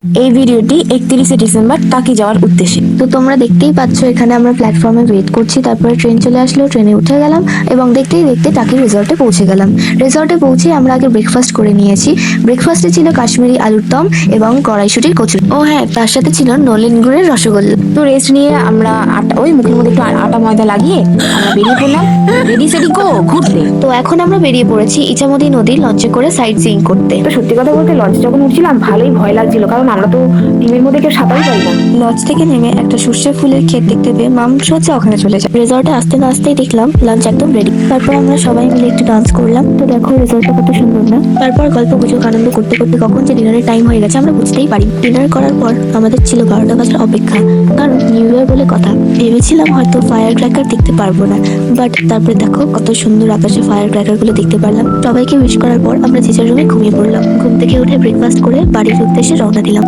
এই ভিডিওটি 31শে ডিসেম্বর টাকি যাওয়ার উদ্দেশ্যে। তো তোমরা দেখতেই পাচ্ছ এখানে আমরা প্ল্যাটফর্মে ওয়েট করছি, তারপরে ট্রেন চলে আসলো, ট্রেনে উঠে গেলাম এবং দেখতেই দেখতে টাকি রিসর্টে পৌঁছে গেলাম। রিসর্টে পৌঁছে আমরা আগে ব্রেকফাস্ট করে নিয়েছি। ব্রেকফাস্টে ছিল কাশ্মীরি আলুর দম এবং কড়াইশুটির কচুরি। ও হ্যাঁ, তার সাথে ছিল নলেন গুড়ের রসগোল্লা। তো রেস্ট নিয়ে আমরা ওই মুখের মধ্যে একটু আটা ময়দা লাগিয়ে আমরা বেরিয়ে পড়লাম রেডি সেডি গো ঘুরতে। তো এখন আমরা বেরিয়ে পড়েছি ইছামতি নদী লঞ্চে করে সাইট সিইং করতে। তো সত্যি কথা বলতে লঞ্চ যখন উঠছিলাম ভালোই ভয় লাগছিল, কারণ আমরা তো টিমের মধ্যে কেউ সাঁতারই পারি না। লঞ্চ থেকে নেমে একটা সর্ষে ফুলের ক্ষেত দেখতে পেয়ে মাম সোজা ওখানে চলে যায়। রিসর্টে আসতে না আসতেই দেখলাম লাঞ্চ একদম রেডি। তারপর আমরা সবাই মিলে একটু ডান্স করলাম। তো দেখো রিসর্টটা কত সুন্দর না। তারপর গল্প গুজব আনন্দ করতে করতে কখন যে ডিনারের টাইম হয়ে গেছে আমরা বুঝতেই পারি। ডিনার করার পর আমাদের ছিল 12টা বাজার অপেক্ষা, কারণ নিউ ইয়ার বলে কথা। ভেবেছিলাম হয়তো ফায়ার ক্র্যাকার দেখতে পারবো না, বাট তারপরে দেখো কত সুন্দর আকাশে ফায়ার ক্র্যাকার গুলো দেখতে পারলাম। সবাইকে উইশ করার পর আমরা যে যার রুমে ঘুমিয়ে পড়লাম। ঘুম থেকে উঠে ব্রেকফাস্ট করে বাড়ির উদ্দেশ্যে রওনা দিলাম।